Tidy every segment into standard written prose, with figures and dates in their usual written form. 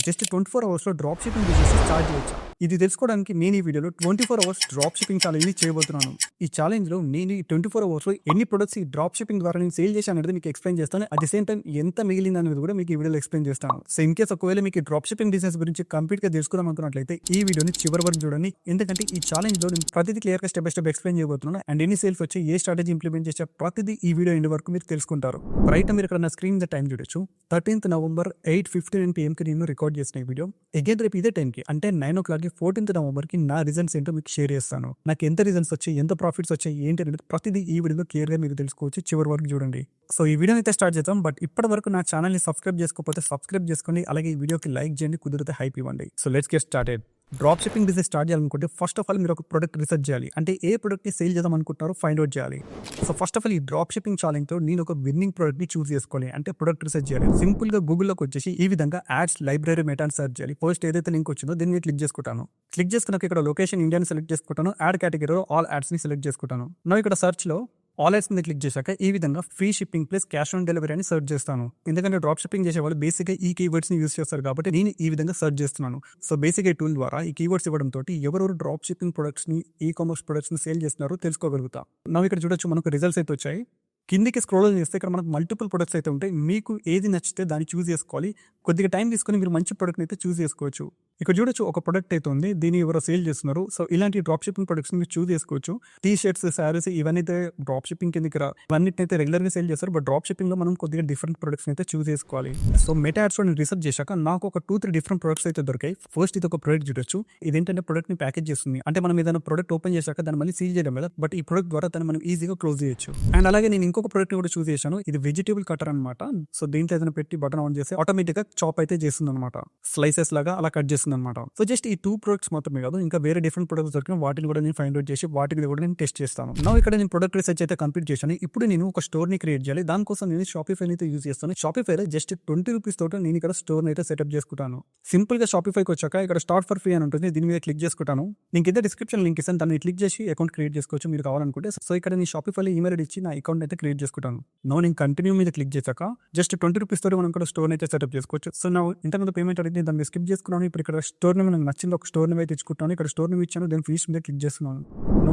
Just 24 అవర్స్‌లో drop shipping business start చేయొచ్చా? ఇది తెలుసుకోవడానికి నేను ఈ వీడియోలో 24 అవర్స్ డ్రాప్ షిప్పింగ్ ఛాలెంజ్‌ని చేయబోతున్నాను. ఈ ఛాలెంజ్‌లో నేను ఈ 24 అవర్స్‌లో ఎన్ని ప్రొడక్ట్స్ ఈ డ్రాప్ షిప్పింగ్ ద్వారా నేను సేల్ చేశాననేది మీకు ఎక్స్‌ప్లెయిన్ చేస్తాను. అట్ ది సేమ్ టైమ్ ఎంత మిగిలిందనేది కూడా మీకు ఈ వీడియోలో ఎక్స్‌ప్లెయిన్ చేస్తాను. సో ఇన్ కేస్ ఒకవేళ మీకు ఈ డ్రాప్ షిప్పింగ్ బిజినెస్ గురించి కంప్లీట్‌గా తెలుసుకుందాం అనుకున్నట్లయితే ఈ వీడియోని చివరి వరకు చూడండి. ఎందుకంటే ఈ ఛాలెంజ్‌లో నేను ప్రతిదీ క్లియర్‌గా స్టెప్ బై స్టెప్ ఎక్స్‌ప్లెయిన్ చేయబోతున్నాను. అండ్ ఎన్ని సేల్స్ వచ్చాయి, ఏ స్ట్రాటజీ ఇంప్లిమెంట్ చేసా ప్రతిదీ ఈ వీడియో ఎండ్ వరకు మీరు తెలుసుకుంటారు. రైట్ మీరు ఇక్కడ నా స్క్రీన్ మీద టైం చూడొచ్చు. 13th November 8:59 PM నేను రికార్డ్ చేసిన ఈ వీడియో అగైన్ రేపు ఇదే టైంకి అంటే 9 o'clock 14th November నా రిజల్ట్స్ ఏంటో మీకు షేర్ చేస్తాను. నాకు ఎంత రిజల్ట్స్ వచ్చాయి, ఎంత ప్రాఫిట్స్ వచ్చాయి, ఏంటి అనేది ప్రతిదీ ఈ వీడియోలో క్లియర్గా మీరు తెలుసుకోవచ్చు. చివరి వరకు చూడండి. సో ఈ వీడియోని అయితే స్టార్ట్ చేద్దాం. బట్ ఇప్పటి వరకు నా ఛానల్ని సబ్స్క్రైబ్ చేసుకోకపోతే సబ్స్క్రైబ్ చేసుకోండి. అలాగే ఈ వీడియోకి లైక్ చేయండి, కుదిరితే హైప్ ఇవ్వండి. So let's get started. Drop shipping business start చేయాలనుకుంటే ఫస్ట్ ఆఫ్ ఆల్ మీరు ఒక ప్రొడక్ట్ రీసెర్చ్ చేయాలి. అంటే ఏ ప్రొడక్ట్ని సేల్ చేద్దాం అనుకుంటారో ఫైండ్ అవుట్ చేయాలి. సో ఫస్ట్ ఆఫ్ ఆల్ ఈ డ్రాప్ షిప్పింగ్ ఛాలెంజ్తో నేను ఒక విన్నింగ్ ప్రొడక్ట్ని చూస్ చేసుకోవాలి. అంటే ప్రొడక్ట్ రీసెర్చ్ చేయాలి. సింపుల్గా గూగుల్లోకి వచ్చేసి ఈ విధంగా యాడ్స్ లైబ్రరీ మెటా అని సెర్చ్ చేయాలి. ఫస్ట్ ఏదైతే లింక్ వచ్చిందో దీన్ని క్లిక్ చేసుకుంటాను. క్లిక్ చేసుకున్నాక ఇక్కడ లొకేషన్ ఇండియాని సెలెక్ట్ చేసుకుంటాను. యాడ్ కేటగిరీలో ఆల్ యాడ్స్ని సెలెక్ట్ చేసుకుంటాను. నా ఇక్కడ సర్చ్లో ఆల్ యాడ్స్ మీద క్లిక్ చేశాక ఈ విధంగా free shipping plus cash on delivery అని సెర్చ్ చేస్తాను. ఎందుకంటే డ్రాప్ షిప్పింగ్ చేసే వాళ్ళు బేసిక్గా ఈ కీవర్డ్స్ని యూస్ చేస్తారు కాబట్టి నేను ఈ విధంగా సెర్చ్ చేస్తున్నాను. సో బేసిక్గా ఈ టూల్ ద్వారా ఈ కీవర్డ్స్ ఇవ్వడంతో ఎవరెవరు డ్రాప్ షిప్పింగ్ ప్రొడక్ట్స్ని ఈకామర్స్ ప్రొడక్ట్స్ని సేల్ చేస్తున్నారో తెలుసుకోగలుగుతా. నా ఇక్కడ చూడొచ్చు మనకు రిజల్ట్స్ అయితే వచ్చాయి. కిందికి స్క్రోల్ చేస్తే ఇక్కడ మనకు మల్టిపుల్ ప్రొడక్ట్స్ అయితే ఉంటాయి. మీకు ఏది నచ్చితే దాన్ని చూస్ చేసుకోవాలి. కొద్దిగా టైం తీసుకొని మీరు మంచి ప్రొడక్ట్ని అయితే చూస్ చేసుకోవచ్చు. ఇక్కడ చూడొచ్చు ఒక ప్రొడక్ట్ అయితే ఉంది, దీన్ని ఎవరో సేల్ చేస్తున్నారు. సో ఇలాంటి డ్రాప్ షిప్పింగ్ ప్రొడక్ట్స్ మీరు చూస్ చేసుకోవచ్చు. టీ షర్ట్స్, శారీస్ ఇవన్నీ అయితే డ్రాప్ షిప్పింగ్ కిందకి ఇవన్నిటిని అయితే రెగ్యులర్గా సేల్ చేస్తారు. బట్ డ్రాప్ షిప్పింగ్లో మనం కొద్దిగా డిఫరెంట్ ప్రొడక్ట్స్ అయితే చూస్ చేసుకోవాలి. సో మెటా యాడ్స్లో నేను రీసెర్చ్ చేశాక నాకు ఒక 2-3 డిఫరెంట్ ప్రొడక్ట్స్ అయితే దొరికాయి. ఫస్ట్ ఇది ఒక ప్రొడక్ట్ చూడొచ్చు. ఇదేంటంటే ప్రొడక్ట్ని ప్యాకేజ్ చేస్తుంది. అంటే మనం ఏదైనా ప్రొడక్ట్ ఓపెన్ చేశాక దాన్ని మళ్ళీ సీల్ చేయడం కదా. బట్ ఈ ప్రొడక్ట్ ద్వారా దాన్ని మనం ఈజీగా క్లోజ్ చేయొచ్చు. అండ్ అలాగే నేను ఇంకొక ప్రొడక్ట్ కూడా చూస్ చేశాను. ఇది వెజిటేబుల్ కటర్ అనమాట. సో దీంట్లో ఏదైనా పెట్టి బటన్ ఆన్ చేస్తే ఆటోమేటిక్గా చాప్ అయితే చేస్తుంది అనమాట. స్లైసెస్ లాగా అలా కట్ చేస్తుంది అనమాట. సో జస్ట్ ఈ 2 ప్రొడక్ట్స్ మాత్రమే కాదు, ఇంకా వేరే డిఫరెంట్ ప్రొడక్ట్స్ దొరికిన వాటిని కూడా నేను ఫైండ్ అవుట్ చేసి వాటిని కూడా నేను టెస్ట్ చేస్తాను. నా ఇక్కడ నేను ప్రొడక్ట్ రీసెర్చ్ అయితే కంప్లీట్ చేశాను. ఇప్పుడు నేను ఒక స్టోర్ని క్రియేట్ చేయాలి. దానికోసం నేను షాపిఫైని అయితే యూజ్ చేస్తాను. షాపిఫైలో జస్ట్ 20 రూపీస్ తోట నేను ఇక్కడ స్టోర్ని అయితే సెటప్ చేసుకుంటాను. సింపుల్గా షాపిఫైకి వచ్చాక ఇక్కడ స్టార్ట్ ఫర్ ఫ్రీ అని ఉంటుంది. దీని మీద క్లిక్ చేసుకుంటాను. నేను కింద డిస్క్రిప్షన్ లింక్ ఇస్తాను. దాన్ని క్లిక్ చేసి అకౌంట్ క్రియేట్ చేసుకోవచ్చు మీరు కావాలనుకుంటే. సో ఇక్కడ నేను షాపిఫైలో ఈమెయిల్ ఇచ్చి నా అకౌంట్ అయితే క్రియేట్ చేసుకుంటాను. నేను కంటిన్యూ మీద క్లిక్ చేశాక జస్ట్ 20 రూపీస్ తోటి మనం ఇక్కడ స్టోర్ అయితే సెటప్ చేసుకోవచ్చు. సో నా ఇంటర్నెట్ పేమెంట్ అడిగితే దాన్ని స్కిప్ చేసుకున్నాను. ఇప్పుడు ఇక్కడ స్టోర్ నేమ్ నాకు నచ్చింది, ఒక స్టోర్ నేమ్ అయితే ఇచ్చుకుంటాను. ఇక్కడ స్టోర్ నేమ్ ఇచ్చాను, దాని ఫీస్ మీద క్లిక్ చేస్తున్నాను.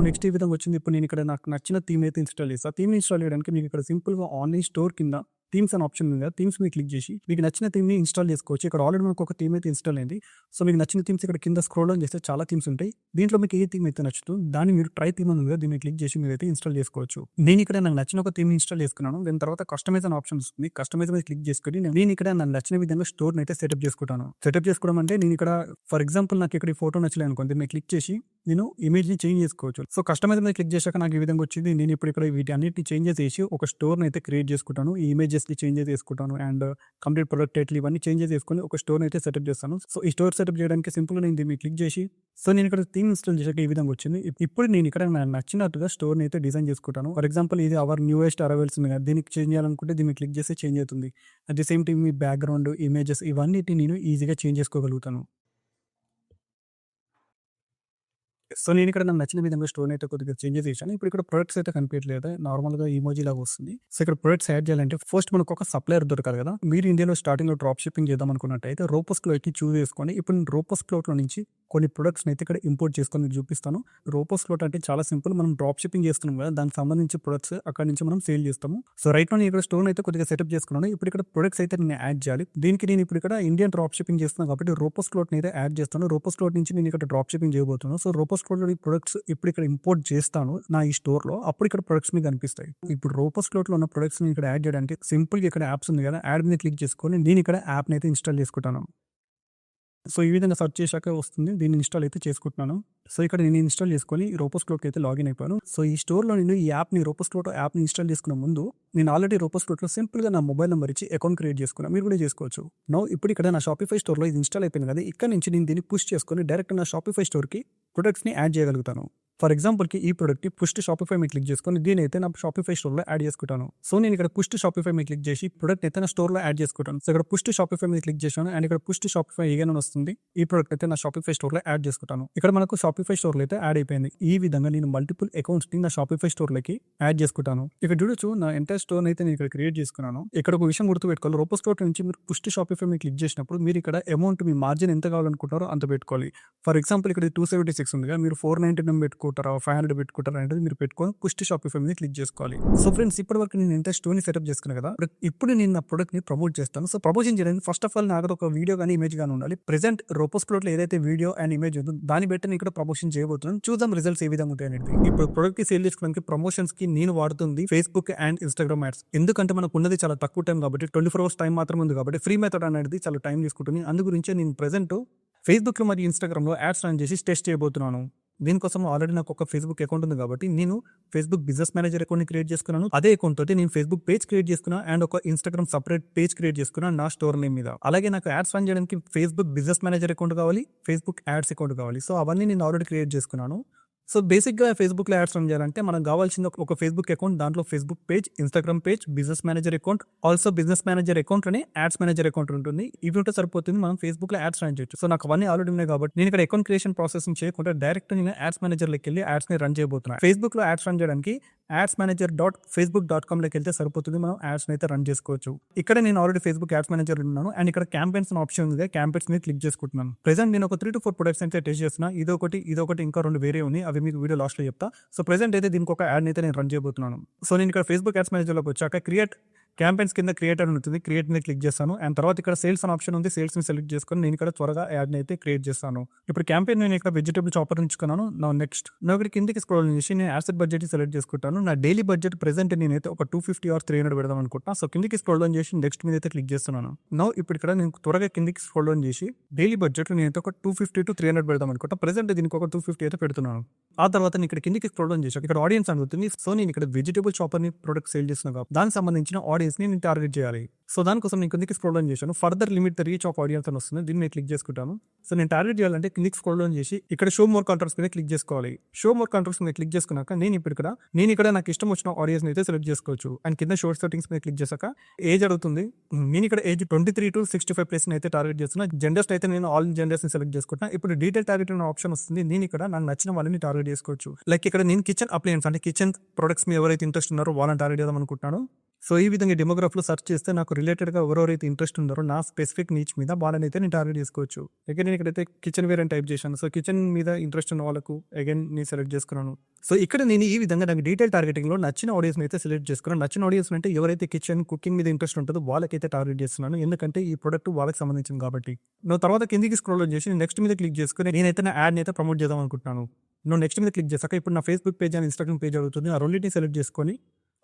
నెక్స్ట్ ఈ విధంగా వచ్చింది. ఇప్పుడు నేను ఇక్కడ నాకు నచ్చిన థీమ్ అయితే ఇన్స్టాల్ చేస్తాను. థీమ్ ఇన్స్టాల్ చేయడానికి మీకు ఇక్కడ సింపుల్గా ఆన్లైన్ స్టోర్ కింద థీమ్స్ అనే ఆప్షన్ ఉంది కదా, థీమ్స్ మీద క్లిక్ చేసి మీకు నచ్చిన థీమ్ని ఇన్స్టాల్ చేసుకోవచ్చు. ఇక్కడ ఆల్రెడీ మనకు ఒక థీమ్ అయితే ఇన్స్టాల్ అయింది. సో మీకు నచ్చిన థీమ్స్ ఇక్కడ కింద స్క్రోల్ డౌన్ చేస్తే చాలా థీమ్స్ ఉంటాయి. దీంట్లో మీకు ఏ థీమ్ అయితే నచ్చుతుందో దాన్ని మీరు ట్రై థీమ్ ఉంది కదా, దీన్ని క్లిక్ చేసి మీరు అయితే ఇన్స్టాల్ చేసుకోవచ్చు. నేను ఇక్కడ నాకు నచ్చిన ఒక థీమ్ ఇన్స్టాల్ చేసుకున్నాను. దాని తర్వాత కస్టమైజ్ అనే ఆప్షన్ వస్తుంది. కస్టమైజ్ మీద క్లిక్ చేసుకొని నేను ఇక్కడ నాకు నచ్చిన విధంగా స్టోర్ని అయితే సెటప్ చేసుకుంటాను. సెటప్ చేసుకోవడం అంటే నేను ఇక్కడ ఫర్ ఎగ్జాంపుల్ నాకు ఇక్కడ ఈ ఫోటో నచ్చలేదు అనుకోండి, నేను క్లిక్ చేసి నేను ఇమేజ్ని చేంజ్ చేసుకోవచ్చు. సో కస్టమైజ్ మీద క్లిక్ చేశాక నాకు ఈ విధంగా వచ్చింది. నేను ఇప్పుడు ఇక్కడ వీటి అన్నిటిని చేంజెస్ చేసి ఒక స్టోర్ని అయితే క్రియేట్ చేసుకుంటాను. ఈ ఇమేజెస్ని చేంజెస్ చేసుకుంటాను అండ్ కంప్లీట్ ప్రొడక్ట్ టైటిల్ ఇవన్నీ చేంజెస్ చేసుకొని ఒక స్టోర్ అయితే సెటప్ చేస్తాను. సో ఈ స్టోర్ సెటప్ చేయడానికి సింపుల్గా నేను దీన్ని క్లిక్ చేసి సో నేను ఇక్కడ థీమ్ ఇన్స్టాల్ చేశాక ఈ విధంగా వచ్చింది. ఇప్పుడు నేను ఇక్కడ నాకు నచ్చినట్టుగా స్టోర్ని అయితే డిజైన్ చేసుకుంటాను. ఫర్ ఎగ్జాంపుల్ ఇది అవర్ న్యూయెస్ట్ అరైవల్స్ ఉంది కదా, దీనికి చేంజ్ చేయాలనుకుంటే దీన్ని క్లిక్ చేస్తే చేంజ్ అవుతుంది. At the same time me background images ఇవన్నిటిని నేను ఈజీగా చేంజ్ చేసుకోగలుగుతాను. సో నేను ఇక్కడ నాకు నచ్చిన విధంగా స్టోర్ అయితే కొద్దిగా చేంజెస్ చేశాను. ఇప్పుడు ఇక్కడ ప్రొడక్ట్స్ అయితే కనిపించలేదు, నార్మల్గా ఈమోజీ లాగా వస్తుంది. సో ఇక్కడ ప్రొడక్ట్స్ యాడ్ చేయాలంటే ఫస్ట్ మనకు ఒక సప్లయర్ దొరకాలి కదా. మీరు ఇండియాలో స్టార్టింగ్ లో డ్రాప్ షిప్పింగ్ చేద్దాం అనుకున్నట్టయితే రోపోస్ క్లోట్ ని చూస్ చేసుకొని ఇప్పుడు నేను రోపోస్ క్లోట్ లో నుంచి కొన్ని ప్రొడక్ట్స్ అయితే ఇక్కడ ఇంపోర్ట్ చేసుకొని మీకు చూపిస్తాను. రోపోస్ క్లోట్ అంటే చాలా సింపుల్, మనం డ్రాప్ షిప్పింగ్ చేస్తున్నాం కదా, దానికి సంబంధించి ప్రొడక్ట్స్ అక్కడ నుంచి మనం సేల్ చేస్తాము. సో రైట్ నేను ఇక్కడ స్టోర్ అయితే కొద్దిగా సెటప్ చేసుకున్నాను. ఇప్పుడు ఇక్కడ ప్రొడక్ట్స్ అయితే నేను యాడ్ చేయాలి. దీనికి నేను ఇప్పుడు ఇక్కడ ఇండియన్ డ్రాప్ షిప్పింగ్ చేస్తున్నాను కాబట్టి రోపోస్ క్లోట్ అయితే యాడ్ చేస్తాను. రోపోస్ క్లోట్ నుంచి నేను ఇక్కడ డ్రాప్ షిప్పింగ్ చేయబోతున్నాను. సో రోపోస్ క్లోట్ లో ప్రొడక్ట్స్ ఇప్పుడు ఇక్కడ ఇంపోర్ట్ చేస్తాను నా ఈ స్టోర్ లో, అప్పుడు ఇక్కడ ప్రొడక్ట్స్ మీకు కనిపిస్తాయి. ఇప్పుడు రోపోస్ క్లోట్ లో ఉన్న ప్రొడక్ట్స్ ఇక్కడ యాడ్ చేయడానికి సింపుల్ గా ఇక్కడ యాప్స్ ఉంది కదా, యాడ్ మీద క్లిక్ చేసుకొని నేను ఇక్కడ యాప్ అయితే ఇన్స్టాల్ చేసుకుంటాను. సో ఈ విధంగా సెర్చ్ చేశాక వస్తుంది, దీన్ని ఇన్స్టాల్ అయితే చేసుకుంటున్నాను. సో ఇక్కడ నేను ఇన్స్టాల్ చేసుకొని రోపోస్ క్లోట్ అయితే లాగిన్ అయిపోయాను. సో ఈ స్టోర్లో నేను ఈ యాప్ని రోపోస్ క్లోట్ యాప్ని ఇన్స్టాల్ చేసుకున్న ముందు నేను ఆల్రెడీ రోపోస్ క్లోట్లో సింపుల్గా నా మొబైల్ నెంబర్ ఇచ్చి అకౌంట్ క్రియేట్ చేసుకున్నాను. మీరు కూడా చేసుకోవచ్చు. ఇప్పుడు ఇక్కడ నా షాపిఫై స్టోర్లో ఇది ఇన్స్టాల్ అయిపోయింది కదా, ఇక్కడ నుంచి నేను దీన్ని పుష్ చేసుకొని డైరెక్ట్ నా షాపిఫై స్టోర్కి ప్రొడక్ట్స్ని యాడ్ చేయగలుగుతాను. ఫర్ ఎగ్జాంపుల్కి ఈ ప్రొడక్ట్ని పుష్ టు షాపిఫై మీద క్లిక్ చేసుకొని దీని అయితే నా షాపిఫై స్టోర్లో యాడ్ చేసుకుంటాను. సో నేను ఇక్కడ పుష్ టు షాపిఫై మీద క్లిక్ చేసి ప్రొడక్ట్ అయితే నా స్టోర్లో యాడ్ చేసుకుంటాను. సో ఇక్కడ పుష్ టు షాపిఫై మీద క్లిక్ చేశాను అండ్ ఇక్కడ పుష్ టు షాపిఫై ఏదైనా వస్తుంది. ఈ ప్రొడక్ట్ అయితే నా షాపిఫై స్టోర్లో యాడ్ చేసుకుంటాను. ఇక్కడ మనకు షాపిఫై స్టోర్లో అయితే యాడ్ అయిపోయింది. ఈ విధంగా నేను మల్టిపుల్ అకౌంట్స్ని నా షాపిఫై స్టోర్లోకి యాడ్ చేసుకుంటాను. ఇక్కడ చూడొచ్చు నా ఎంటైర్ స్టోర్ అయితే నేను ఇక్కడ క్రియేట్ చేసుకున్నాను. ఇక్కడ ఒక విషయం గుర్తుపెట్టుకోవాలి. రోపో స్టోర్ నుంచి మీరు పుష్ టు షాపిఫై మీద క్లిక్ చేసినప్పుడు మీరు ఇక్కడ అమౌంట్ మీ మార్జిన్ ఎంత కావాలనుకుంటారో అంత పెట్టుకోవాలి. ఫర్ ఎగ్జాంపుల్ ఇక్కడ 276 ఉంది, మీరు 499 పెట్టుకుంటారా 500 పెట్టుకుంటారా అనేది మీరు పెట్టుకొని పుష్ టు షాపిఫై మీద క్లిక్ చేసుకోవాలి. సో ఫ్రెండ్స్, ఇప్పటి వరకు నేను ఎంత స్టోర్ని సెటప్ చేసుకున్నాను కదా, ఇప్పుడు నేను నా ప్రొడక్ట్ ని ప్రమోట్ చేస్తాను. సో ప్రమోషన్ చేయడానికి ఫస్ట్ ఆఫ్ ఆల్ నాకు ఒక వీడియో కానీ ఇమేజ్ కానీ ఉండాలి. ప్రెసెంట్ రోపో స్టోర్ లో ఏదైతే వీడియో అండ్ ఇమేజ్ ఉందో దాన్ని బట్టి నేను ఇక్కడ ప్రమోషన్ చేయబోతున్నాను. చూద్దాం రిజల్ట్స్ ఏ విధంగా ఉంటాయి అనేది. ఇప్పుడు ప్రొడక్ట్ కి సేల్ చేసుకోవడానికి ప్రమోషన్స్ కి నేను వాడుతుంది ఫేస్బుక్ అండ్ ఇన్స్టాగ్రామ్ యాడ్స్. ఎందుకంటే మనకు ఉన్నది చాలా తక్కువ టైం కాబట్టి, 24 hours టైం మాత్రం ఉంది కాబట్టి ఫ్రీ మెథడ్ అనేది చాలా టైం తీసుకుంటుంది. అందు గురించి నేను ప్రెసెంట్ ఫేస్బుక్ లో మరియు ఇన్స్టాగ్రామ్ లో యాడ్స్ రన్ చేసి టెస్ట్ చేయబోతున్నాను. దీనికోసం ఆల్రెడీ నాకు ఒక ఫేస్బుక్ అకౌంట్ ఉంది కాబట్టి నేను ఫేస్బుక్ బిజినెస్ మేనేజర్ అకౌంట్ ని క్రియేట్ చేసుకున్నాను. అదే అకౌంట్ తోటి నేను ఫేస్బుక్ పేజ్ క్రియేట్ చేసుకున్నా అండ్ ఒక ఇన్స్టాగ్రామ్ సపరేట్ పేజ్ క్రియేట్ చేసుకున్నా నా స్టోర్ నేమ్ మీద. అలాగే నాకు యాడ్స్ రన్ చేయడానికి ఫేస్బుక్ బిజినెస్ మేనేజర్ అకౌంట్ కావాలి, ఫేస్బుక్ యాడ్స్ అకౌంట్ కావాలి. సో అవన్నీ నేను ఆల్రెడీ క్రియేట్ చేసుకున్నాను. సో బేసిక్గా ఫేస్బుక్లో యాడ్స్ రన్ చేయాలంటే మనకు కావాల్సింది ఒక ఫేస్బుక్ అకౌంట్, దాంట్లో Facebook page, Instagram page, business manager account, also business manager account అని యాడ్స్ మేనేజర్ అకౌంట్ ఉంటుంది. ఇవి ఉంటే సరిపోతుంది, మనం ఫేస్బుక్లో యాడ్స్ రన్ చేయొచ్చు. సో నాకు అవన్నీ ఆల్రెడీ ఉన్నాయి కాబట్టి నేను ఇక్కడ అకౌంట్ క్రియేషన్ ప్రాసెసింగ్ చేయకుండా డైరెక్ట్ నేను యాడ్స్ మేనేజర్లోకి వెళ్ళి యాడ్స్ని రన్ చేయబోతున్నాను. ఫేస్బుక్లో యాడ్స్ రన్ చేయడానికి adsmanager.facebook.com లోకి వెళ్తే సరిపోతుంది, మనం యాడ్స్ అయితే రన్ చేసుకోవచ్చు. ఇక్కడ నేను ఆల్రెడీ ఫేస్బుక్ యాడ్స్ మేనేజర్ ఉన్నాను అండ్ ఇక్కడ క్యాంపెయిన్స్ ఆప్షన్ ఉంది, క్యాంపెయిన్స్ మీద క్లిక్ చేసుకుంటున్నాను. ప్రెసెంట్ నేను ఒక 3 to 4 ప్రొడక్ట్స్ అయితే టెస్ట్ చేస్తున్నా. ఇదొకటి ఇంకా 2 వేరే ఉన్నాయి, అవి మీకు వీడియో లాస్ట్ లో చెప్తా. సో ప్రెసెంట్ అయితే దీనికి ఒక యాడ్ అయితే నేను రన్ చేయబోతున్నాను. సో నేను ఇక్కడ ఫేస్బుక్ యాడ్స్ మేనేజర్లోకి వచ్చాక క్రియేట్ క్యాంపెయిన్స్ కింద క్రియేటర్ ఉంటుంది, క్రియేట్ మీద క్లిక్ చేస్తాను అండ్ తర్వాత ఇక్కడ సేల్స్ అనే ఆప్షన్ ఉంది, సేల్స్ ని సెలెక్ట్ చేసుకొని నేను ఇక్కడ త్వరగా యాడ్ అయితే క్రియేట్ చేస్తాను. ఇప్పుడు క్యాంపెయిన్ నేను ఇక్కడ వెజిటబుల్ చాపర్ ఉంచుకున్నాను. నా నెక్స్ట్ ఇక్కడ కిందకి స్క్రోల్ చేసి నేను యాసెట్ బడ్జెట్ సెలెక్ట్ చేసుకుంటాను. నా డైలీ బడ్జెట్ ప్రెసెంట్ నేనైతే ఒక 250 or 300 పెడదాం అనుకుంటా. సో కిందకి స్క్రోల్ డౌన్ చేసి నెక్స్ట్ మీద అయితే క్లిక్ చేస్తున్నాను. ఇప్పుడు ఇక్కడ నేను త్వరగా కిందకి స్క్రోల్ డౌన్ చేసి డైలీ బడ్జెట్ నేనైతే ఒక 250 to 300 పెడదాం అనుకుంటా. ప్రెసెంట్ దీనికి ఒక 250 అయితే పెడుతున్నాను. ఆ తర్వాత నేను ఇక్కడ కిందకి స్క్రోల్ డౌన్ చేసి ఇక్కడ ఆడియన్స్ అడుగుతుంది. సో నేను ఇక్కడ వెజిటబుల్ చాపర్ ని ప్రొడక్ట్ సేల్ చేస్తున్నాను కాబట్టి దానికి సంబంధించిన ఆడియన్స్ ని నేను టార్గెట్ చేయాలి. సో దానికోసం నేను కిందకి స్క్రోల్ డౌన్ చేశాను. Further limit the reach of audience అని వస్తుంది, దీన్ని నేను క్లిక్ చేసుకుంటాను. సో నేను టార్గెట్ చేయాలంటే కిందకి స్క్రోల్ డౌన్ చేసి ఇక్కడ షో మోర్ కాంట్రాక్ట్స్ మీద క్లిక్ చేసుకోవాలి. షో మోర్ కాంట్రాక్ట్స్ మీద క్లిక్ చేసుకున్నాక నేను ఇక్కడ నాకు ఇష్టం వచ్చిన ఆడియన్స్ అయితే సెలెక్ట్ చేసుకోవచ్చు. అండ్ కింద షోర్ట్ సెట్టింగ్స్ మీద క్లిక్ చేశాక ఏజ్ అడుగుతుంది. నేను ఇక్కడ ఏజ్ 23 to 65 ప్లస్ అయితే టార్గెట్ చేస్తున్నా. జెండర్స్ అయితే నేను ఆల్ జెండర్స్ ని సెలెక్ట్ చేసుకుంటున్నా. ఇప్పుడు డీటెయిల్ టార్గెట్ అనే ఆప్షన్ వస్తుంది. నేను ఇక్కడ నాకు నచ్చిన వాళ్ళని టార్గెట్ చేసుకోవచ్చు. లైక్ ఇక్కడ నేను కిచెన్ అప్లయన్స్ అంటే కిచెన్ ప్రొడక్ట్స్ మీద ఎవరైతే ఇంట్రెస్ట్ ఉన్నారో వాళ్ళని టార్గెట్ చేద్దాం అనుకుంటున్నాను. సో ఈ విధంగా డెమోగ్రాఫ్లో సెర్చ్ చేస్తే నాకు రిలేటెడ్గా ఎవరెవరైతే ఇంట్రెస్ట్ ఉన్నారో నా స్పెసిఫిక్ నీచ్ మీద వాళ్ళని అయితే నేను టార్గెట్ చేసుకోవచ్చు. అగైన్ నేను ఇక్కడైతే కిచెన్ వేర్ అని టైప్ చేశాను. సో కిచెన్ మీద ఇంట్రెస్ట్ ఉన్న వాళ్ళకు అగైన్ నేను సెలెక్ట్ చేసుకున్నాను. సో ఇక్కడ నేను ఈ విధంగా నాకు డీటెయిల్ టార్గెటింగ్లో నచ్చిన ఆడియన్స్ అయితే సెలెక్ట్ చేసుకున్నాను. నచ్చిన ఆడియన్స్ అంటే ఎవరైతే కిచెన్ కుకింగ్ మీద ఇంట్రెస్ట్ ఉంటుందో వాళ్ళకైతే టార్గెట్ చేస్తున్నాను, ఎందుకంటే ఈ ప్రొడక్ట్ వాళ్ళకి సంబంధించింది కాబట్టి. నువ్వు తర్వాత కిందికి స్క్రోల్ చేసి నెక్స్ట్ మీద క్లిక్ చేసుకుని నేనైతే నా యాడ్ని అయితే ప్రమోట్ చేద్దాం అనుకుంటున్నాను. నువ్వు నెక్స్ట్ మీద క్లిక్ చేశాక ఇప్పుడు నా Facebook page and Instagram page అడుగుతుంది. ఆ రెండింటిని సెలెక్ట్ చేసుకొని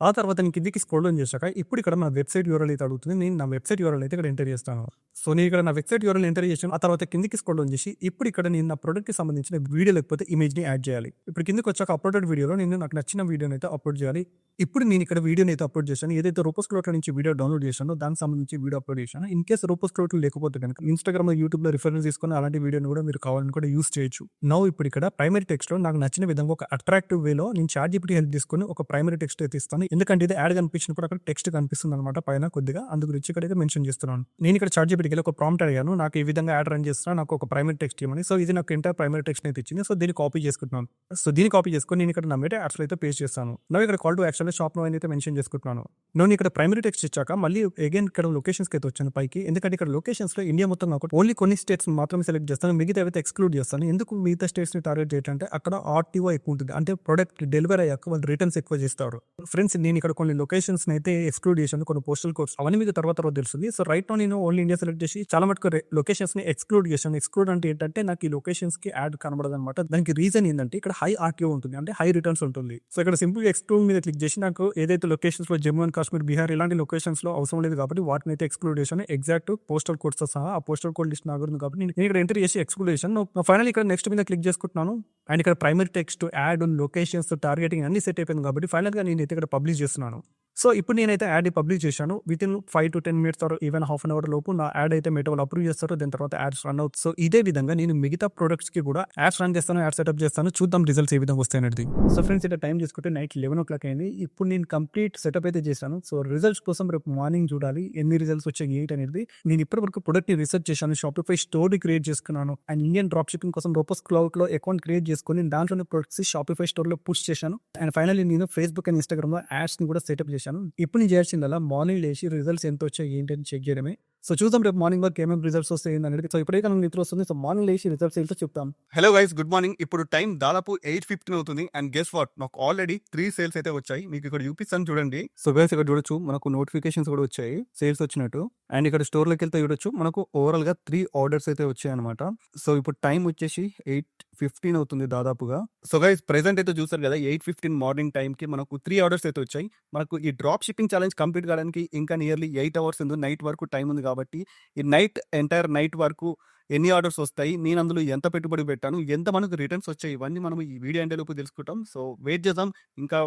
ఆ తర్వాత నేను కిందికి స్క్రోల్ డౌన్ చేశాక ఇప్పుడు ఇక్కడ నా వెబ్సైట్ యూఆర్ఎల్ అయితే అడుగుతుంది. నేను నా వెబ్సైట్ యూఆర్ఎల్ అయితే ఇక్కడ ఎంటర్ చేస్తాను. సో నేను ఇక్కడ నా వెబ్సైట్ యూఆర్ఎల్ ఎంటర్ చేశాను. ఆ తర్వాత కిందికి స్క్రోల్ డౌన్ చేసి ఇప్పుడు ఇక్కడ నేను నా ప్రొడక్ట్ కి సంబంధించిన వీడియో లేకపోతే ఇమేజ్ ని యాడ్ చేయాలి. ఇప్పుడు కిందకి వచ్చాక అప్లోడెడ్ వీడియోలో నేను నాకు నచ్చిన వీడియోని అయితే అప్లోడ్ చేయాలి. ఇప్పుడు నేను ఇక్కడ వీడియోని అయితే అప్లోడ్ చేశాను. ఏదైతే రూపస్ క్లోట్ నుంచి వీడియో డౌన్లోడ్ చేశానో దానికి సంబంధించి వీడియో అప్లోడ్ చేశాను. ఇన్ కేసు రూపస్ క్లోట్ లేకపోతే కనుక ఇన్స్టాగ్రామ్ యూట్యూబ్ లో రిఫరెన్స్ తీసుకొని అలాంటి వీడియోని కూడా మీరు కావాలని కూడా యూస్ చేయొచ్చు. నౌ ఇప్పుడు ఇక్కడ ప్రైమరీ టెక్స్ట్ లో నాకు నచ్చిన విధంగా ఒక అట్రాక్టివ్ వేలో నేను చాట్‌జీపీటీ హెల్ప్ తీసుకొని ఒక ప్రైమరీ టెక్స్ట్ అయితే ఇస్తాను. ఎందుకంటే ఇది యాడ్ కనిపించినప్పుడు అక్కడ టెక్స్ట్ కనిపిస్తుంది అనమాట పైన కొద్దిగా, అందు గురించి ఇక్కడైతే మెన్షన్ చేస్తున్నాను. నేను ఇక్కడ చాట్‌జీపీటీకి ఒక ప్రాంప్ట్ అడిగాను, నాకు ఈ విధంగా యాడ్ రన్ చేస్తున్నా, నాకు ఒక ప్రైమరీ టెక్స్ట్ ఇవ్వమని. సో ఇది నాకు ఎంటైర్ ప్రైమరీ టెక్స్ట్ అయితే ఇచ్చింది. సో దీన్ని కాపీ చేసుకుంటున్నాను. సో దీన్ని కాపీ చేసుకొని నేను ఇక్కడ నమ్మేటే యాడ్స్ అయితే పేస్ట్ చేస్తాను. నవ్వు ఇక్కడ call to action shop now అయితే మెన్షన్ చేసుకుంటున్నాను. నేను ఇక్కడ ప్రైమరీ టెక్స్ట్ ఇచ్చాక మళ్ళీ అగైన్ ఇక్కడ లొకేషన్స్ అయితే వచ్చాను పైకి, ఎందుకంటే ఇక్కడ లొకేషన్స్ లో ఇండియా మొత్తం కాకుండా ఓన్లీ కొన్ని స్టేట్స్ మాత్రమే సెలెక్ట్ చేస్తాను, మిగతా అయితే ఎక్స్క్లూడ్ చేస్తాను. ఎందుకు మిగతా స్టేట్స్ ని టార్గెట్ చేయాలంటే అక్కడ ఆర్టీఓ ఎక్కువ ఉంటుంది, అంటే ప్రొడక్ట్ డెలివరీ అయ్యాక వాళ్ళు రిటర్న్స్ ఎక్కువ చేస్తారు. ఫ్రెండ్స్ నేను ఇక్కడ కొన్ని లొకేషన్స్ అయితే ఎక్స్క్లూడ్ చేశాను, కొన్ని పోస్టల్ కోడ్స్ అవన్నీ మీకు తర్వాత తెలుస్తుంది. సో రైట్ నో నేను ఓన్లీ ఇండియా సెలెక్ట్ చేసి చాలా మటుకు లొకేషన్స్ ని ఎక్స్క్లూడ్ చేశాను. ఎక్స్క్లూడ్ అంటే ఏంటంటే నాకు ఈ లొకేషన్స్ కి యాడ్ కనబడదు అనమాట. దానికి రీజన్ ఏంటంటే ఇక్కడ హై ఆర్టీఓ ఉంటుంది, అంటే హై రిటర్న్స్ ఉంటుంది. సో ఇక్కడ సింపుల్ ఎక్స్క్లూడ్ మీద క్లిక్ చేసి నాకు ఏదైతే లొకేషన్స్ లో జమ్మూ అండ్ కాశ్మీర్, బీహార్ ఇలాంటి లొకేషన్స్ లో అవసరం లేదు కాబట్టి వాటిని అయితే ఎక్స్క్లూడ్ చేశాను. ఎగ్జాక్ట్ పోస్టల్ కోడ్స్ తో సహా ఆ పోస్టల్ కోడ్ లిస్ట్ నాకు ఉంది కాబట్టి నేను ఇక్కడ ఎంటర్ చేసి ఎక్స్క్లూడ్ చేశాను. ఫైనల్ ఇక్కడ నెక్స్ట్ మీద క్లిక్ చేసుకుంటున్నాను అండ్ ఇక్కడ primary text, add, locations, targeting అన్ని సెట్ అయిపోయింది కాబట్టి ఫైనల్ గా నేను అయితే ఇక్కడ పబ్లిష్ చేస్తున్నాను. సో ఇప్పుడు నేనైతే యాడ్ పబ్లిష్ చేశాను. Within 5-10 minutes or even half an hour లోపు నా యాడ్ అయితే మెటా వాళ్ళు అప్రూవ్ చేస్తారు. దాని తర్వాత యాడ్స్ రన్ అవుతుంది. సో ఇదే విధంగా నేను మిగతా ప్రొడక్ట్స్‌కి కూడా యాడ్స్ రన్ చేస్తాను, యాడ్ సెటప్ చేస్తాను. చూద్దాం రిజల్ట్స్ ఏ విధంగా వస్తాయనేది. సో ఫ్రెండ్స్, ఇక్కడ టైం చూసుకుంటే నైట్ 11:00 అయింది. ఇప్పుడు నేను కంప్లీట్ సెటప్ అయితే చేశాను. సో రిజల్ట్స్ కోసం రేపు మార్నింగ్ చూడాలి ఎన్ని రిజల్ట్స్ వచ్చాయి ఏంటి అనేది. నేను ఇప్పటివరకు ప్రొడక్ట్‌ని రీసెర్చ్ చేశాను. షాపిఫై స్టోర్‌ని క్రియేట్ చేసుకున్నాను. అండ్ ఇండియన్ డ్రాప్ షిప్పింగ్ కోసం రోపోస్ క్లౌడ్‌లో అకౌంట్ క్రియేట్ చేసుకొని దాంట్లోనే ప్రొడక్ట్స్ షాపిఫై స్టోర్‌లో పుష్ చేశాను. అండ్ ఫైనల్లీ నేను ఫేస్‌బుక్ అండ్ ఇన్‌స్టాగ్రామ్‌లో యాడ్స్‌ని కూడా సెటప్ చేశాను. ఇప్పుడు నేను చేయాల్సిందల్లా మార్నింగ్ లేచి రిజల్ట్స్ ఎంత వచ్చాయి ఏంటి అని చెక్ చేయడమే. సో చూద్దాం రేపు మార్నింగ్ వరకు ఏమేమి రిజల్ట్స్ వస్తాయి అనేది. సో ఇప్పుడే కానీ నిద్ర వస్తుంది. సో మార్నింగ్ లేచి రిజల్ట్స్ ఏంటో చెప్తాం. Hello guys, good morning. ఇప్పుడు టైం దాదాపు 8:15 అవుతుంది. అండ్ గెస్ వాట్, నాకు ఆల్రెడీ 3 సేల్స్ అయితే వచ్చాయి. మీకు ఇక్కడ చూపిస్తాను చూడండి. సో గైస్, ఇక్కడ చూడొచ్చు మనకు నోటిఫికేషన్స్ కూడా వచ్చాయి సేల్స్ వచ్చినట్టు. అండ్ ఇక్కడ స్టోర్లోకి వెళ్తే చూడొచ్చు మనకు ఓవరాల్ గా 3 ఆర్డర్స్ అయితే వచ్చాయి అనమాట. సో ఇప్పుడు టైం వచ్చేసి 8:15 అవుతుంది దాదాపుగా. సో గైస్, ప్రెసెంట్ అయితే చూసారు కదా, 8:15 మార్నింగ్ టైం కి మనకు 3 ఆర్డర్స్ అయితే వచ్చాయి. మనకు ఈ డ్రాప్ షిప్పింగ్ ఛాలెంజ్ కంప్లీట్ కావడానికి ఇంకా నియర్లీ 8 అవర్స్ ఉంది. నైట్ వరకు టైం ఉంది కాబట్టి ఈ ఎంటైర్ నైట్ వరకు ఎన్ని ఆర్డర్స్ వస్తాయి, నేను అందులో ఎంత పెట్టుబడి పెట్టాను, ఎంత మనకు రిటర్న్స్ వచ్చాయి, ఇవన్నీ మనం ఈ వీడియో ఎండ్ లోపు తెలుసుకుంటాం. సో వెయిట్ చేద్దాం, ఇంకా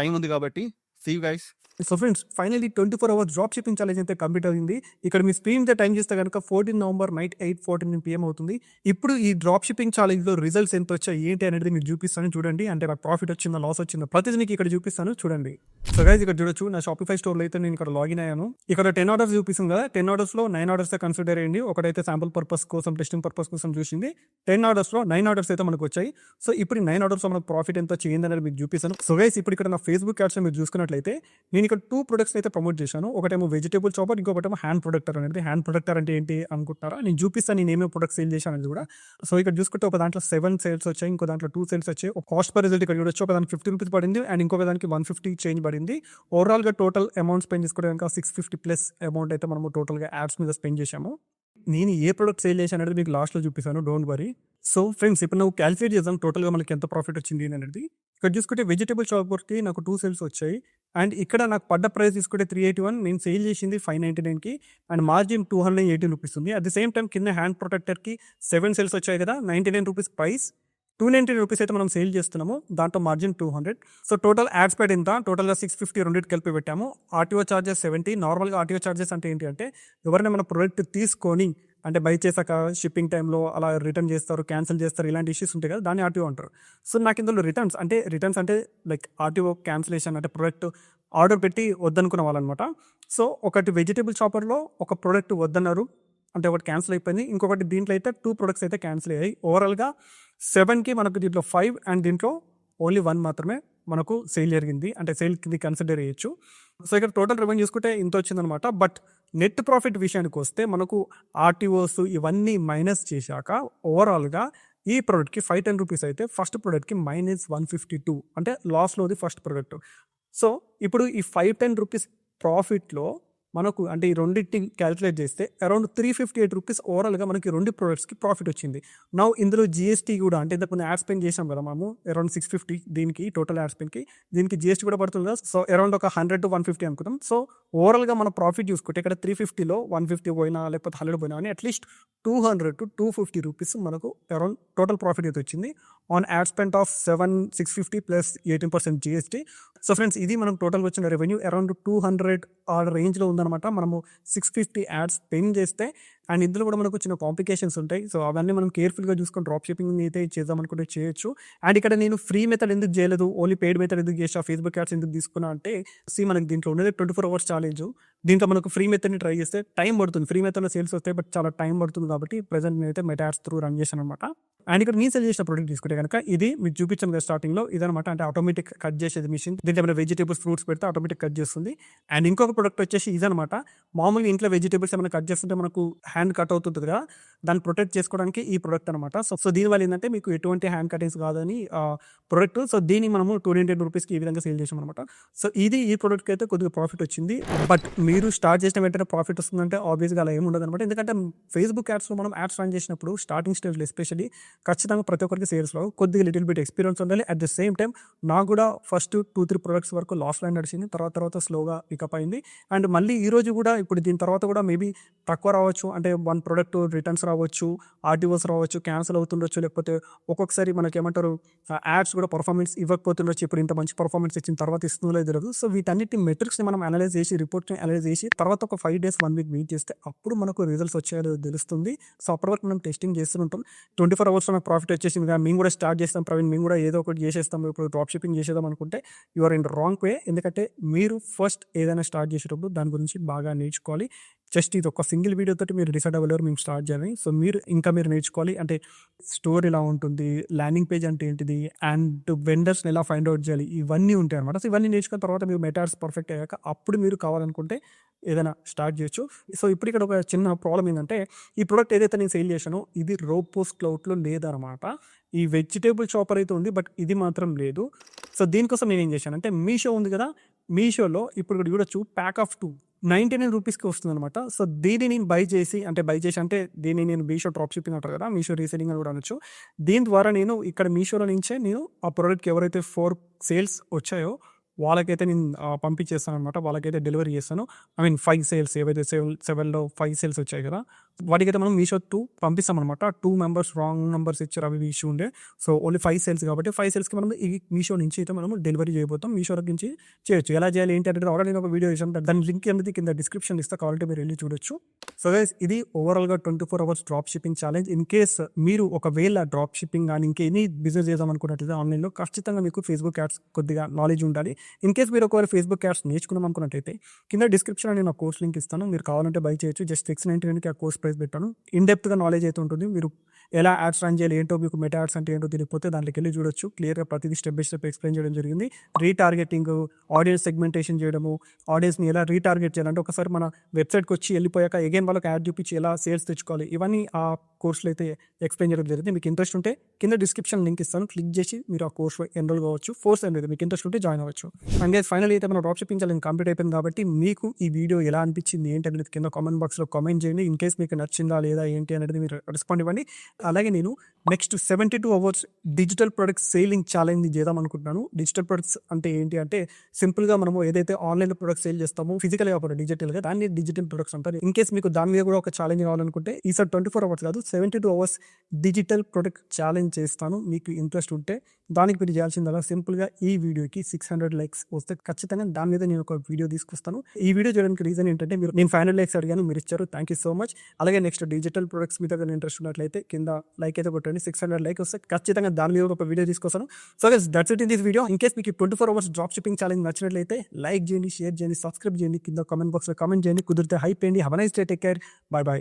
టైం ఉంది కాబట్టి. See you guys. So friends, finally 24 hours drop shipping challenge అయితే కంప్లీట్ అయింది. ఇక్కడ మీ స్క్రీన్ మీద టైం చేస్తే కనుక 14 నవంబర్ నైట్ 8:14 PM అవుతుంది. ఇప్పుడు ఈ డ్రాప్ షిప్పింగ్ ఛాలెంజ్ లో రిజల్ట్స్ ఎంత వచ్చాయి ఏంటి అనేది మీకు చూపిస్తాను చూడండి. అంటే నాకు ప్రాఫిట్ వచ్చిందా లాస్ వచ్చిందా ప్రతిదీ మీకు ఇక్కడ చూపిస్తాను చూడండి. సో గైస్, ఇక్కడ చూడొచ్చు నా షాపిఫై స్టోర్ లో అయితే నేను ఇక్కడ లాగిన్ అయ్యాను. ఇక్కడ 10 ఆర్డర్స్ చూపిస్తుంది కదా, 10 ఆర్డర్స్ లో 9 ఆర్డర్స్ కన్సిడర్ అయ్యింది. ఒకటైతే శాంపుల్ పర్పస్ కోసం, టెస్టింగ్ పర్పస్ కోసం చూసింది. 10 ఆర్డర్స్ లో 9 ఆర్డర్స్ అయితే మనకు వచ్చాయి. సో ఇప్పుడు 9 ఆర్డర్స్ లో మనకు ప్రాఫిట్ ఎంత చేయింది అనేది మీకు చూపిస్తాను. సో గైస్, ఇప్పుడు ఇక్కడ నా ఫేస్బుక్ యాడ్స్ మీరు చూసుకున్నట్లయితే నేను ఇక్కడ 2 ప్రొడక్ట్స్ అయితే ప్రమోట్ చేశాను. ఒకటేమో వెజిటేబుల్ చాపర్, ఇంకొకటేమో హ్యాండ్ ప్రొడక్టర్ అనేది. హ్యాండ్ ప్రొడక్టర్ అంటే ఏంటి అనుకుంటున్నారా, నేను చూపిస్తాను నేను ఏమేమి ప్రొడక్ట్స్ సేల్ చేశాను అనేది కూడా. సో ఇక్కడ చూసుకుంటే ఒక దాంట్లో 7 సేల్స్ వచ్చాయి, ఇంకో దాంట్లో 2 సేల్స్ వచ్చాయి. ఒక కాస్ట్ పర్ రిజల్ట్ ఇక్కడ చూడొచ్చు, ఒక దానికి 50 రూపీస్ పడింది అండ్ ఇంకొక దానికి 150 చేంజ్ పడింది. ఓవరాల్ గా టోటల్ అమౌంట్ స్పెండ్ చేసుకుంటే కనుక 650 ప్లస్ అమౌంట్ అయితే మనము టోటల్ గా యాడ్స్ మీద స్పెండ్ చేశాము. నేను ఏ ప్రొడక్ట్ సేల్ చేశాను అనేది మీకు లాస్ట్ లో చూపిస్తాను, డోంట్ వరీ. సో ఫ్రెండ్స్, ఇప్పుడు నువ్వు క్యాలిక్యులేట్ చేద్దాం టోటల్ గా మనకి ఎంత ప్రాఫిట్ వచ్చింది అనేది. ఇక్కడ చూసుకుంటే వెజిటేబుల్ చాపర్కి నాకు 2 సేల్స్ వచ్చాయి. అండ్ ఇక్కడ నాకు పడ్డ ప్రైస్ తీసుకుంటే 381, నేను సేల్ చేసింది 599కి అండ్ మార్జిన్ 218 రూపీస్ ఉంది. అట్ ది సేమ్ టైం కింద హ్యాండ్ ప్రొటెక్టర్కి 7 సేల్స్ వచ్చాయి కదా, 99 రూపీస్ ప్రైస్, 290 రూపీస్ అయితే మనం సేల్ చేస్తున్నాము. దాంట్లో margin 200. So total add spend ఎంత, టోటల్గా 650 రెండింటికి కలిపి పెట్టాము. RTO charges 70. నార్మల్గా ఆర్టీఓ చార్జెస్ అంటే ఏంటి అంటే ఎవరైనా మన ప్రొడక్ట్ తీసుకొని అంటే బై చేశాక షిప్పింగ్ టైంలో అలా రిటర్న్ చేస్తారు, క్యాన్సిల్ చేస్తారు, ఇలాంటి ఇష్యూస్ ఉంటాయి కదా, దాన్ని ఆర్టీఓ అంటారు. సో నాకు ఇందులో రిటర్న్స్ అంటే లైక్ ఆర్టీఓ క్యాన్సిలేషన్ అంటే ప్రొడక్ట్ ఆర్డర్ పెట్టి వద్దనుకున్న వాళ్ళనమాట. సో ఒకటి వెజిటేబుల్ షాపర్లో ఒక ప్రోడక్ట్ వద్దన్నారు అంటే ఒకటి క్యాన్సిల్ అయిపోయింది, ఇంకొకటి దీంట్లో అయితే 2 ప్రొడక్ట్స్ అయితే క్యాన్సిల్ అయ్యాయి. ఓవరాల్గా 7కి మనకు దీంట్లో 5 అండ్ దీంట్లో ఓన్లీ 1 మాత్రమే మనకు సేల్ జరిగింది, అంటే సేల్ కింద కన్సిడర్ చేయొచ్చు. సో ఇక్కడ టోటల్ రెవెన్యూ చూసుకుంటే ఇంత వచ్చిందనమాట. బట్ నెట్ ప్రాఫిట్ విషయానికి వస్తే మనకు ఆర్టీఓస్ ఇవన్నీ మైనస్ చేశాక ఓవరాల్గా ఈ ప్రోడక్ట్కి 510 రూపీస్ అయితే ఫస్ట్ ప్రోడక్ట్కి -152 అంటే లాస్లోది ఫస్ట్ ప్రోడక్ట్. సో ఇప్పుడు ఈ 510 రూపీస్ ప్రాఫిట్లో మనకు అంటే ఈ రెండింటిని క్యాలిక్యులేట్ చేస్తే అరౌండ్ 358 రూపీస్ ఓవరాల్గా మనకి 2 ప్రొడక్ట్స్కి ప్రాఫిట్ వచ్చింది. నౌ ఇందులో జిఎస్టీ కూడా అంటే ఇంతకు యాడ్ స్పెండ్ చేసాం కదా మనము అరౌండ్ 650 దీనికి టోటల్ యాడ్ స్పెండ్కి, దీనికి జిఎస్టీ కూడా పడుతుంది కదా. సో అరౌండ్ ఒక 100 to 150 అనుకుంటాం. సో ఓవరాల్గా మన ప్రాఫిట్ చూసుకుంటే ఇక్కడ 350లో 150 పోయినా లేకపోతే 100 పోయినా అని అట్లీస్ట్ 200 to 250 రూపీస్ మనకు అరౌండ్ టోటల్ ప్రాఫిట్ అయితే వచ్చింది on add spend of 650 plus 18% GST. So friends, ఇది మనం టోటల్ వచ్చిన రెవెన్యూ అరౌండ్ 200 ఆ రేంజ్లో ఉందన్నమాట. మనము 650 యాడ్స్ స్పెండ్ చేస్తే అండ్ ఇందులో కూడా మనకు వచ్చిన కాంప్లికేషన్స్ ఉంటాయి. సో అవన్నీ మనం కేర్ఫుల్గా చూసుకొని డ్రాప్ షిప్పింగ్ అయితే చేద్దాం అనుకుంటే చేయొచ్చు. అండ్ ఇక్కడ నేను ఫ్రీ మెథడ్ ఎందుకు చేయలేదు, ఓన్లీ పెయిడ్ మెథడ్ ఎందుకు చేసా, ఫేస్బుక్ యాడ్స్ ఎందుకు తీసుకున్నా అంటే మనకి దీంట్లో ఉన్నది 24 అవర్స్ ఛాలెంజ్. దీంట్లో మనకు ఫ్రీ మెథడ్ని ట్రై చేస్తే టైం పడుతుంది. ఫ్రీ మెథడ్లో సేల్స్ వస్తాయి బట్ చాలా టైం పడుతుంది కాబట్టి ప్రెజెంట్ నేనైతే మెటా యాడ్స్ త్రూ రన్ చేశాను అనమాట. అండ్ ఇక్కడ నేను సెల్ చేసిన ప్రోడక్ట్ తీసుకుంటే కనుక ఇది మీకు చూపించాను కదా స్టార్టింగ్లో, ఇదనమాట. అంటే ఆటోమేటిక్ కట్ చేసేది మిషన్. దీంట్లో ఏమైనా వెజిటేబుల్స్ ఫ్రూట్స్ పెడితే ఆటోమేటిక్ కట్ చేస్తుంది. అండ్ ఇంకొక ప్రోడక్ట్ వచ్చేసి ఇదనమాట. మామూలుగా ఇంట్లో వెజిటేబుల్స్ ఏమైనా కట్ చేస్తుంటే మనకు హ్యాండ్ కట్ అవుతుంది కదా, దాన్ని ప్రొటెక్ట్ చేసుకోవడానికి ఈ ప్రోడక్ట్ అనమాట. సో దీనివల్ల ఏంటంటే మీకు ఎటువంటి హ్యాండ్ కటింగ్స్ కాదని ప్రోడక్ట్. సో దీన్ని మనము 210 రూపీస్కి ఈ విధంగా సేల్ చేసాం అనమాట. సో ఈ ప్రోడక్ట్కి అయితే కొద్దిగా ప్రాఫిట్ వచ్చింది. బట్ మీరు స్టార్ట్ చేసిన వెంటనే ప్రాఫిట్ వస్తుందంటే ఆబ్వియస్గా అలా ఏమి ఉండదు అనమాట. ఎందుకంటే ఫేస్బుక్ యాడ్స్లో మనం యాడ్స్ రన్ చేసినప్పుడు స్టార్టింగ్ స్టేజ్లో ఎస్పెషల్లీ ఖచ్చితంగా ప్రతి ఒక్కరికి సేల్స్లో కొద్దిగా లిటిల్ బిట్ ఎక్స్పీరియన్స్ ఉండాలి. అట్ ద సేమ్ టైం నాకు కూడా ఫస్ట్ 2-3 ప్రొడక్ట్స్ వరకు లాస్ లైన్ నడిచింది. తర్వాత స్లోగా పికప్ అయింది. అండ్ మళ్ళీ ఈ రోజు కూడా ఇప్పుడు దీని తర్వాత కూడా మేబీ తక్కువ రావచ్చు. అంటే 1 ప్రొడక్ట్ రిటర్న్స్ రావచ్చు, ఆర్టీఓస్ రావచ్చు, క్యాన్సిల్ అవుతుండొచ్చు. లేకపోతే ఒక్కొక్కసారి మనకేమంటారు యాడ్స్ కూడా పర్ఫార్మెన్స్ ఇవ్వకపోతుండొచ్చు. ఇప్పుడు ఇంత మంచి పర్ఫార్మెన్స్ ఇచ్చిన తర్వాత ఇస్తుందో లేదో తెలియదు. సో వీటన్నిటి మెట్రిక్స్ని మనం అనలైజ్ చేసి రిపోర్ట్ని అనలైజ్ చేసి తర్వాత ఒక 5 డేస్ 1 వీక్ వెయిట్ చేస్తే అప్పుడు మనకు రిజల్ట్స్ వచ్చాయో తెలుస్తుంది. సో అప్పటి వరకు మనం టెస్టింగ్ చేస్తుంటాం. 24 అవర్స్లో నాకు ప్రాఫిట్ వచ్చేసింది కదా, మేము కూడా స్టార్ట్ చేస్తాం ప్రవీణ్, మేము కూడా ఏదో ఒకటి చేసేస్తాం, ఇప్పుడు డ్రాప్ షిప్పింగ్ చేసేద్దాం అనుకుంటే you are in wrong way. ఎందుకంటే మీరు ఫస్ట్ ఏదైనా స్టార్ట్ చేసేటప్పుడు దాని గురించి బాగా నేర్చుకోవాలి. జస్ట్ ఇది ఒక సింగిల్ వీడియో తోటి మీరు డిసైడ్ అవ్వలేరు మేము స్టార్ట్ చేయాలి. సో మీరు నేర్చుకోవాలి. అంటే స్టోర్ ఎలా ఉంటుంది, ల్యాండింగ్ పేజ్ అంటే ఏంటిది, అండ్ వెండర్స్ని ఎలా ఫైండ్ అవుట్ చేయాలి, ఇవన్నీ ఉంటాయి అనమాట. సో ఇవన్నీ నేర్చుకున్న తర్వాత మీరు మెటాడ్స్ పర్ఫెక్ట్ అయ్యాక అప్పుడు మీరు కావాలనుకుంటే ఏదైనా స్టార్ట్ చేయొచ్చు. సో ఇప్పుడు ఇక్కడ ఒక చిన్న ప్రాబ్లం ఏంటంటే, ఈ ప్రోడక్ట్ ఏదైతే నేను సేల్ చేశానో ఇది రోపోస్ క్లౌడ్లో లేదనమాట. ఈ వెజిటేబుల్ షాపర్ అయితే ఉంది, బట్ ఇది మాత్రం లేదు. సో దీనికోసం నేను ఏం చేశానంటే, మీషో ఉంది కదా, మీషోలో ఇప్పుడు ఇక్కడ చూడొచ్చు ప్యాక్ ఆఫ్ 2 99 రూపీస్కి వస్తుంది అనమాట. సో దీన్ని నేను బై చేసి అంటే దీన్ని నేను మీషో డ్రాప్ షిప్పింగ్ అంటారు కదా, మీషో రీసెలింగ్ అని కూడా అనొచ్చు. దీని ద్వారా నేను ఇక్కడ మీషోలో నుంచే నేను ఆ ప్రోడక్ట్కి ఎవరైతే 4 సేల్స్ వచ్చాయో వాళ్ళకైతే నేను పంపించేస్తాను అనమాట. వాళ్ళకైతే డెలివరీ చేస్తాను. 5 సేల్స్ ఏవైతే 7లో 5 సేల్స్ వచ్చాయి కదా, వాటికైతే మనం మీషో 2 పంపిస్తాం అనమాట. 2 మెంబర్స్ రాంగ్ నెంబర్స్ ఇచ్చారు, అవి ఇష్యూ ఉండే. సో ఓన్లీ 5 సేల్స్ కాబట్టి 5 సేల్స్కి మనం ఈ మీషో నుంచి అయితే మనం డెలివరీ చేయబోతాం. మీషో నుంచి చేయొచ్చు. ఎలా చేయాలి ఏంటి అంటే ఆల్రెడీ నేను ఒక వీడియో చేసాను, దాని లింక్ అనేది కింద డిస్క్రిప్షన్ ఇస్తా, కావాలంటే మీరు వెళ్ళి చూడొచ్చు. సో గైస్ ఇది ఓవరాల్గా 24 hours drop shipping challenge. In case మీరు ఒకవేళ డ్రాప్ షిప్పింగ్ కానీ ఇంకెనీ బిజినెస్ చేద్దాం అనుకున్నట్లయితే ఆన్లైన్లో ఖచ్చితంగా మీకు ఫేస్బుక్ యాడ్స్ కొద్దిగా నాలెడ్జ్ ఉండాలి. ఇన్ కేస్ మీరు ఒకవేళ ఫేస్బుక్ యాడ్స్ నేర్చుకున్నాం అనుకున్నట్టయితే కింద డిస్క్రిప్షన్లో నేను ఆ కోర్స్ లింక్ ఇస్తాను, మీరు కావాలంటే బై చేయొచ్చు. జస్ట్ 699కి ఆ కోర్స్ ప్రైస్ పెట్టాను. ఇన్డెప్త్గా నాలెడ్జ్ అయితే ఉంటుంది. మీరు ఎలా యాడ్స్ రన్ చేయాలి, ఏంటో మీకు మెటా యాడ్స్ అంటే ఏంటో తెలియకపోతే దాంట్లోకి వెళ్ళి చూడొచ్చు. క్లియర్గా ప్రతిదీ స్టెప్ బై స్టెప్ ఎక్స్ప్లెయిన్ చేయడం జరిగింది. రీటార్గెటింగ్, ఆడియన్స్ సెగ్మెంటేషన్ చేయడము, ఆడియన్స్ని ఎలా రీటార్గెట్ చేయాలంటే ఒకసారి మన వెబ్సైట్కి వచ్చి వెళ్ళిపోయాక అగైన్ వాళ్ళకి యాడ్ చూపించి ఎలా సేల్స్ తెచ్చుకోవాలి, ఇవన్నీ ఆ కోర్సులో అయితే ఎక్స్ప్లెయిన్ చేయడం జరిగింది. మీకు ఇంట్రెస్ట్ ఉంటే కింద డిస్క్రిప్షన్ లింక్ ఇస్తాను, క్లిక్ చేసి మీరు ఆ కోర్స్ ఎన్రోల్ కావచ్చు. ఫోర్స్ అనేది మీకు ఇంట్రెస్ట్ ఉంటే జాయిన్ అవ్వచ్చు. అండ్ గైస్ ఫైనల్ అయితే మన డ్రాప్ షిప్పింగ్ ఛాలెంజ్ కంప్లీట్ అయిపోయింది కాబట్టి మీకు ఈ వీడియో ఎలా అనిపించింది ఏంటి అనేది కింద కామెంట్ బాక్స్లో కామెంట్ చేయండి. ఇన్ కేస్ మీకు నచ్చిందా లేదా ఏంటి అనేది మీరు రెస్పాండ్ ఇవ్వండి. అలాగే నేను next 72 hours digital products selling challenge చేద్దాం అనుకుంటున్నాను. డిజిటల్ ప్రొడక్ట్స్ అంటే ఏంటి అంటే సింపుల్గా మనము ఏదైతే ఆన్లైన్లో ప్రొడక్ట్స్ సేల్ చేస్తామో ఫిజికల్గా కాకుండా డిజిటల్గా, దాన్ని డిజిటల్ ప్రొడక్ట్స్ అంటారు. ఇన్ కేస్ మీకు దాని మీద కూడా ఒక ఛాలెంజ్ కావాలనుకుంటే ఈసారి 24 అవర్స్ కాదు 72 అవర్స్ డిజిటల్ ప్రొడక్ట్ ఛాలెంజ్ చేస్తాను. మీకు ఇంట్రెస్ట్ ఉంటే దానికి మీరు చేయాల్సిందల్లా సింపుల్గా ఈ వీడియోకి 600 లైక్స్ వస్తే ఖచ్చితంగా దాని మీద నేను ఒక వీడియో తీసుకొస్తాను. ఈ వీడియో చేయడానికి రీజన్ ఏంటంటే నేను 500 లైక్స్ అడిగాను, మీరు ఇచ్చారు, థ్యాంక్ యూ సో మచ్. అలాగే నెక్స్ట్ డిజిటల్ ప్రొడక్ట్స్ మీద ఇంట్రెస్ట్ ఉన్నట్లయితే కింద లైక్ అయితే కొట్టండి. 600 లైక్ వస్తే ఖచ్చితంగా దాని మీద ఒక వీడియో తీసుకొస్తాను. So guys that's it in this video. In case మీకు 24 అవర్స్ డ్రాప్ షిప్పింగ్ ఛాలెంజ్ నచ్చినట్లయితే లైక్ చేయండి, షేర్ చేయండి, సబ్స్క్రైబ్ చేయండి, కింద కామెంట్ బాక్స్లో కామెంట్ చేయండి, కుదిరితే హైప్ చేయండి. Have a nice day, take care, by by.